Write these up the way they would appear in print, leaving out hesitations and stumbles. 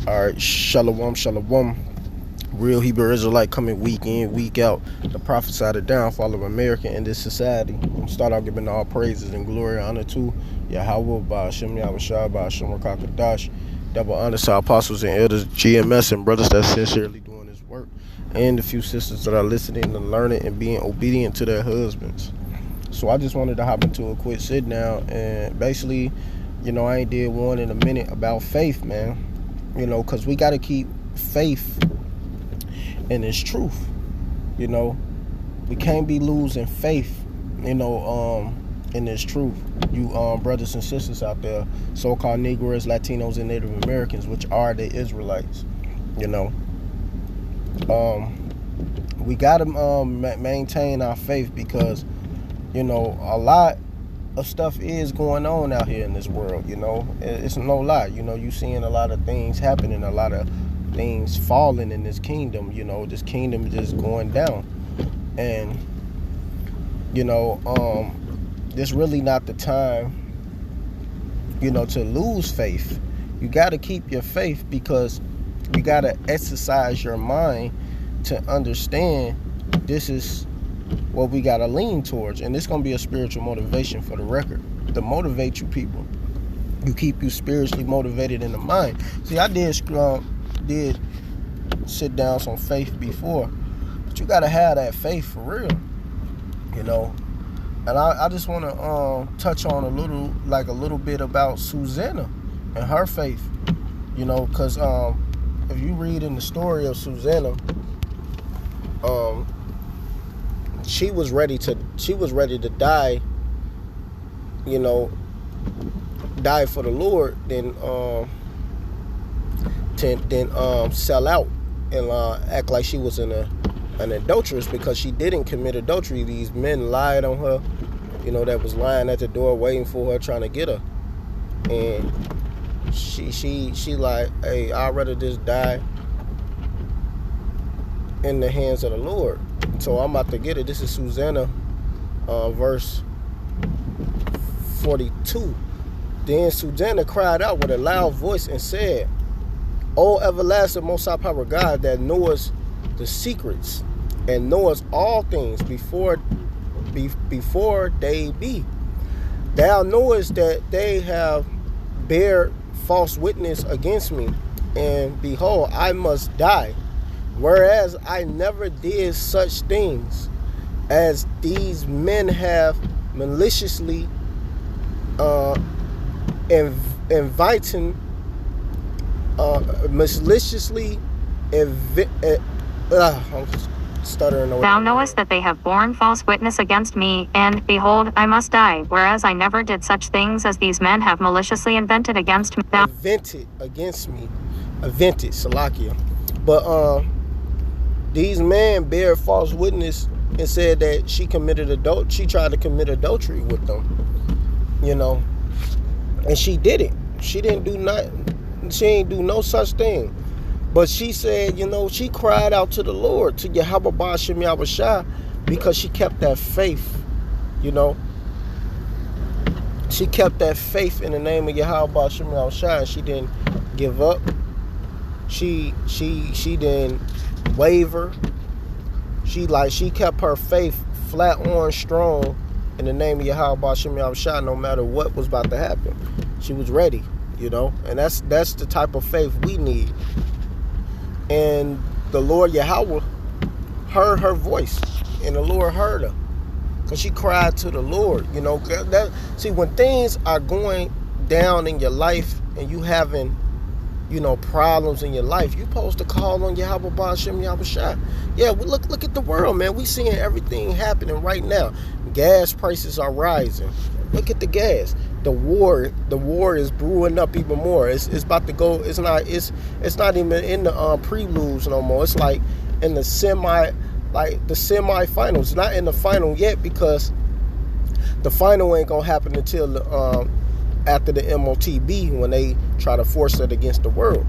All right, shalom, shalom. Real Hebrew Israelite coming week in, week out. The prophesy the downfall of America in this society. I'm going to start out giving all praises and glory and honor to Yahweh, Ba'ashem Yahushua, Ba'ashem Rakakadash. Double honor to our apostles and elders, GMS, and brothers that sincerely doing this work. And the few sisters that are listening and learning and being obedient to their husbands. So I just wanted to hop into a quick sit down and basically, I ain't did one in a minute about faith, man. Because we got to keep faith in its truth. We can't be losing faith, in its truth. You brothers and sisters out there, so-called Negroes, Latinos, and Native Americans, which are the Israelites, we got to maintain our faith because, a lot of stuff is going on out here in this world. It's no lie. You seeing a lot of things happening, a lot of things falling in this kingdom. This kingdom is just going down, and this really not the time to lose faith. You got to keep your faith because you got to exercise your mind to understand this is what we got to lean towards, and it's going to be a spiritual motivation for the record to motivate you people. You keep you spiritually motivated in the mind. See, I did sit down some faith before, but you got to have that faith for real, and I just want to touch on a little bit about Susanna and her faith, because if you read in the story of Susanna, she was ready to die, die for the Lord, then sell out and act like she was an adulteress because she didn't commit adultery. These men lied on her, that was lying at the door waiting for her, trying to get her, and she like, hey, I'd rather just die in the hands of the Lord. So I'm about to get it. This is Susanna, verse 42. Then Susanna cried out with a loud voice and said, O everlasting most high power God, that knowest the secrets and knowest all things before they be. Thou knowest that they have bare false witness against me, and behold, I must die. Whereas I never did such things as these men have maliciously inviting, I'm stuttering away. Thou knowest that they have borne false witness against me, and behold, I must die. Whereas I never did such things as these men have maliciously invented against me. Invented, Salakia. But these men bear false witness and said that she tried to commit adultery with them, and she didn't. She didn't do nothing. She ain't do no such thing. But she said, she cried out to the Lord, to Yahweh Ba'ashem Yahushua, because she kept that faith, She kept that faith in the name of Yahweh Ba'ashem Yahushua, and she didn't give up. She didn't waver. She kept her faith flat on strong in the name of Yahweh Ba'ashem Yahushua, no matter what was about to happen. She was ready, and that's the type of faith we need. And the Lord Yahweh heard her voice, and the Lord heard her, because she cried to the Lord. See, when things are going down in your life and you having problems in your life, you're supposed to call on Yahweh Ba'ashem Yahushua. Yeah, we look at the world, man. We seeing everything happening right now. Gas prices are rising. Look at the gas. The war is brewing up even more. It's about to go. It's not even in the preludes no more. It's like in the semifinals. It's not in the final yet, because the final ain't gonna happen until after the MOTB, when they try to force it against the world.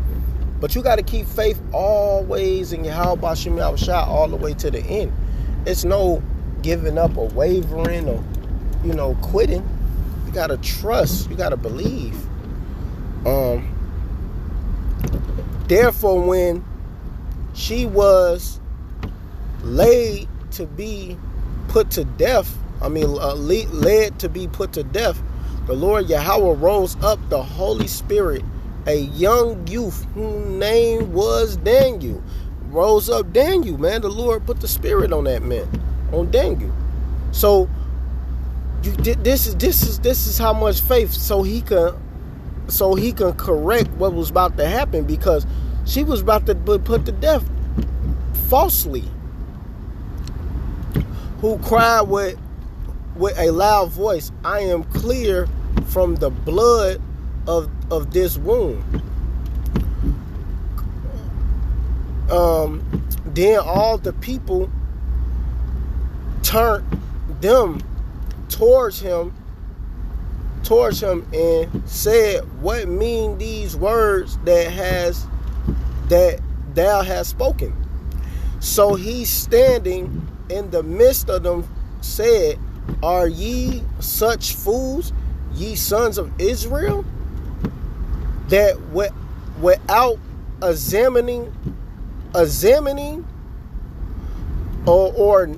But you got to keep faith always in Yahweh Ba'ashem Yahushua all the way to the end. It's no giving up or wavering or quitting. You got to trust. You got to believe. Therefore, when she was laid to be put to death, led to be put to death, the Lord Yahweh rose up the Holy Spirit, a young youth whose name was Daniel. Rose up Daniel, man. The Lord put the Spirit on that man, on Daniel. So this is how much faith, so he can correct what was about to happen, because she was about to be put to death falsely. Who cried with a loud voice, I am clear from the blood of this wound. Then all the people turned them towards him and said, what mean these words that thou hast spoken? So he, standing in the midst of them, said, are ye such fools, ye sons of Israel, that without examining or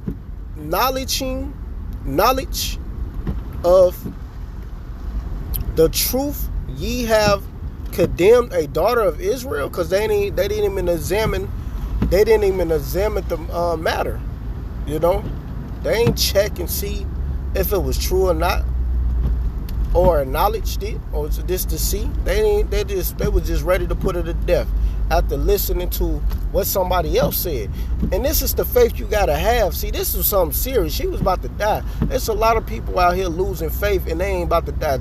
knowledge of the truth, ye have condemned a daughter of Israel? Because they didn't even examine the matter. You know, they ain't check and see if it was true or not, or acknowledged it, or just to see. They were just ready to put her to death after listening to what somebody else said. And this is the faith you gotta have. See, this is something serious. She was about to die. There's a lot of people out here losing faith and they ain't about to die.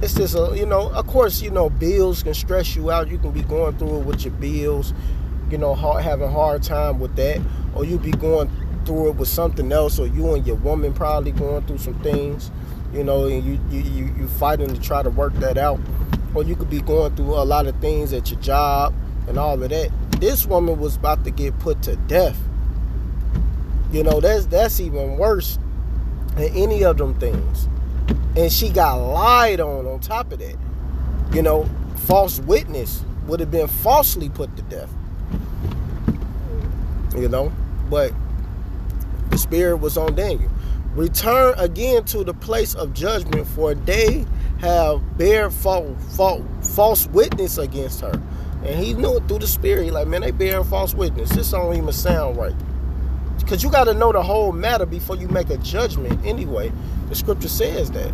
It's just of course, bills can stress you out. You can be going through it with your bills, having a hard time with that, or you be going through it with something else, or you and your woman probably going through some things, and you fighting to try to work that out, or you could be going through a lot of things at your job and all of that. This woman was about to get put to death. That's even worse than any of them things. And she got lied on top of that. False witness would have been falsely put to death. But the Spirit was on Daniel. Return again to the place of judgment, for they have bare false witness against her. And he knew it through the Spirit. He like, man, they bearing false witness. This don't even sound right. Because you got to know the whole matter before you make a judgment anyway. The scripture says that.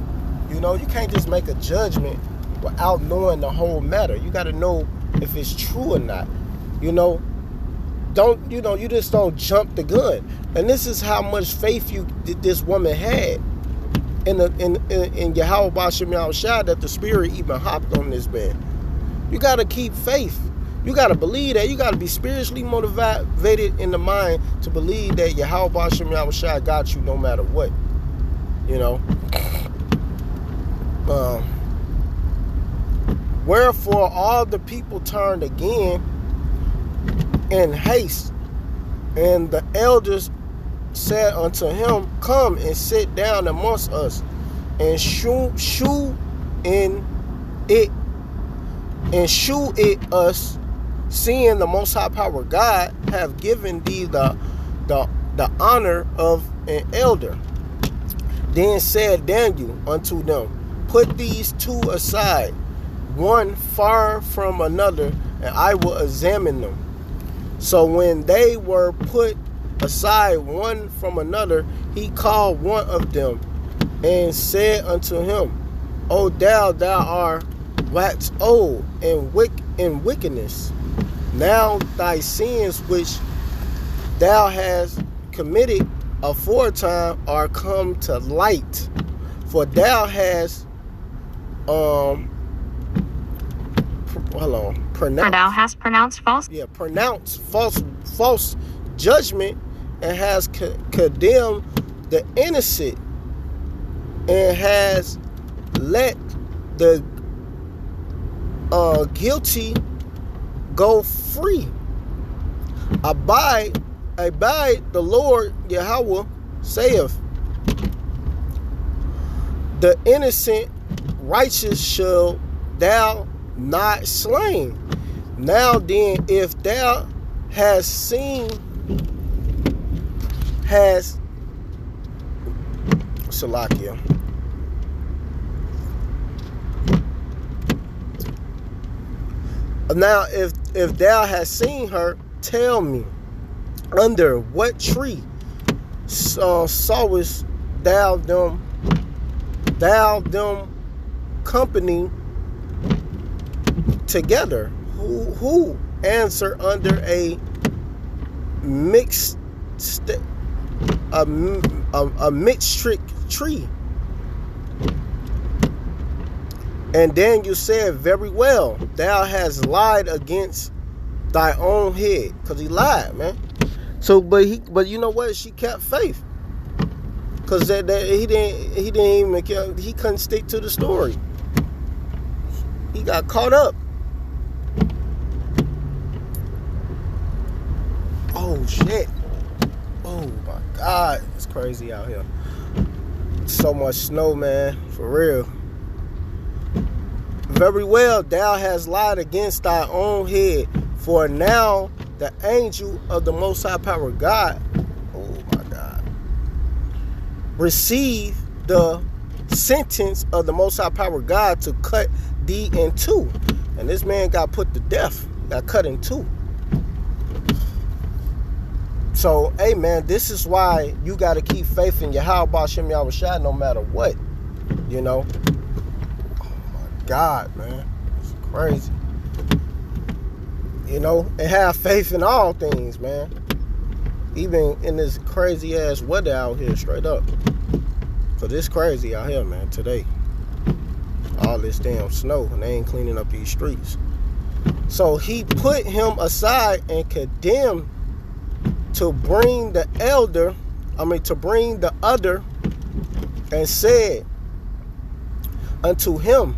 You can't just make a judgment without knowing the whole matter. You got to know if it's true or not. You just don't jump the gun. And this is how much faith this woman had in Yahweh B'Shem Yahushua, that the Spirit even hopped on this man. You got to keep faith. You got to believe that. You got to be spiritually motivated in the mind to believe that Yahweh B'Shem Yahushua got you no matter what. Wherefore all the people turned again in haste, and the elders said unto him, come and sit down amongst us, and shew it us, seeing the Most High Power God have given thee the honor of an elder. Then said Daniel unto them, put these two aside, one far from another, and I will examine them. So when they were put aside one from another, he called one of them and said unto him, O thou art waxed old in wickedness. Now thy sins which thou hast committed aforetime are come to light, for thou hast pronounced false. Yeah, pronounced false judgment, and has condemned the innocent, and has let the guilty go free. Abide, the Lord Yahweh saith, the innocent righteous shall thou not slain. Now then, if thou has Salakia. Now, if thou hast seen her, tell me, under what tree sawest thou them company together? Who answer under a mixed tree? And Daniel said, very well, thou hast lied against thy own head. Because he lied, man. So, but you know what? She kept faith. Because he didn't even he couldn't stick to the story. He got caught up. Oh shit. Oh my God. It's crazy out here. So much snow, man. For real. Very well, thou hast lied against thy own head. For now the angel of the Most High Power God, oh my God, receive the sentence of the Most High Power God to cut thee in two. And this man got put to death. Got cut in two. So, hey man, this is why you got to keep faith in Yahweh Hashem Yahushua no matter what. You know? Oh my God, man. It's crazy. You know? And have faith in all things, man. Even in this crazy ass weather out here, straight up. Cause it's crazy out here, man, today. All this damn snow, and they ain't cleaning up these streets. So he put him aside and condemned to bring the other, and said unto him,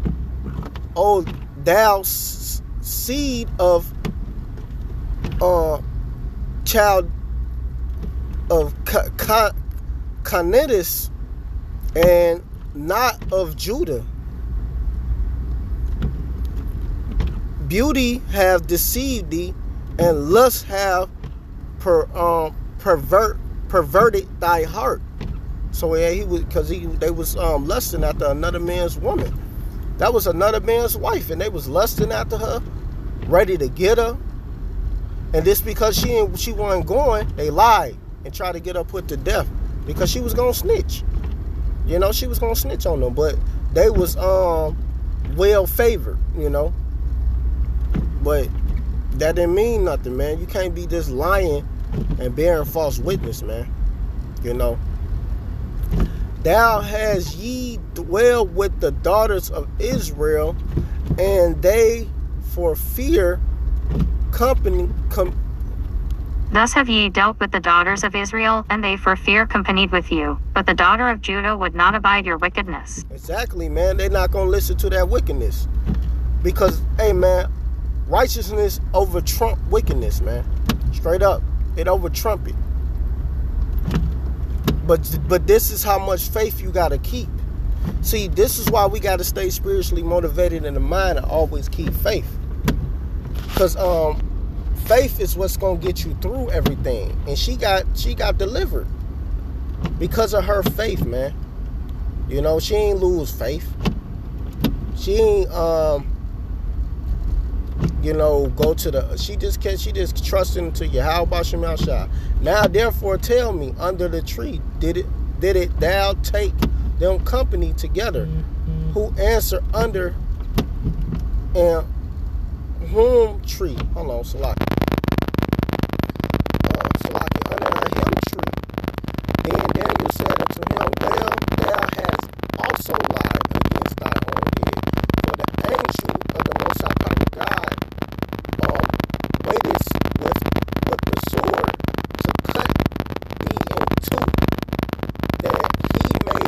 O thou seed of child of Canidus, and not of Judah, beauty have deceived thee, and lust have perverted thy heart. So yeah, they was lusting after another man's woman. That was another man's wife, and they was lusting after her, ready to get her. And this because she wasn't going, they lied and tried to get her put to death because she was gonna snitch. You know, she was gonna snitch on them, but they was well favored, you know. But that didn't mean nothing, man. You can't be just lying and bearing false witness, man. You know. Thou hast ye dwelled with the daughters of Israel, and they for fear Thus have ye dealt with the daughters of Israel, and they for fear companied with you. But the daughter of Judah would not abide your wickedness. Exactly, man. They're not going to listen to that wickedness. Because, hey, man, righteousness over trump wickedness, man. Straight up. It over trump it. But this is how much faith you got to keep. See, this is why we got to stay spiritually motivated in the mind and always keep faith. Because faith is what's going to get you through everything. And she got delivered because of her faith, man. You know, she ain't lose faith. She ain't go to the, she just trusting to Yahweh Hashem Yahushua. Now therefore tell me, under the tree did it thou take them company together, who answer under and whom tree? Hold on, Salaki. Salaki, under a him tree. Then Daniel said unto him, well, thou hast also lied against thy own head, for the angel of the Most High Power God waiteth with the sword to cut thee in two, that he may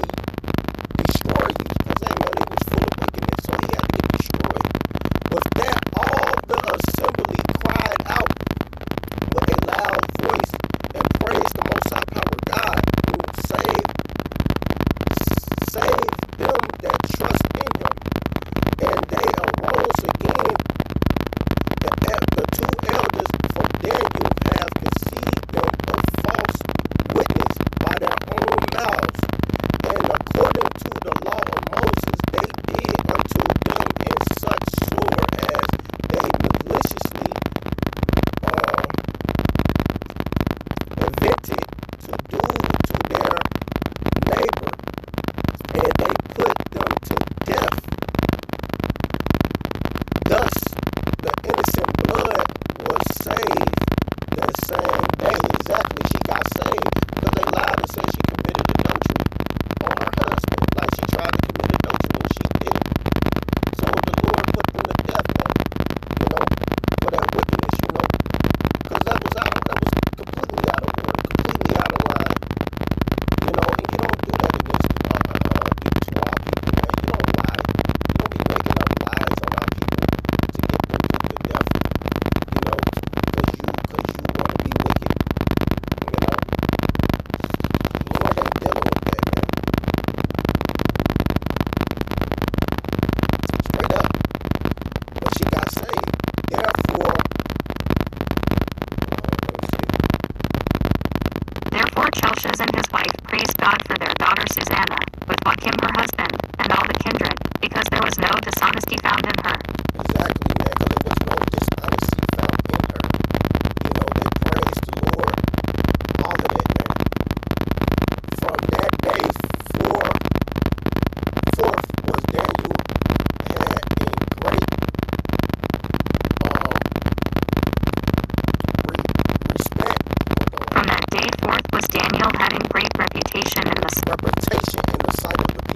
destroy you. Because that know they was full of wickedness, so he had to get destroyed. With that, all the assembly cried out Moshe and his wife praised God for their daughter Susanna, with Joachim her husband, and all the kindred, because there was no dishonesty found in her. Exactly, man, because there was no dishonesty found in her. You know, they praised the Lord, all of that, man. From that day forth was Daniel had in great respect. From that day forth was Daniel having great reputation in the Reputation in the sight of the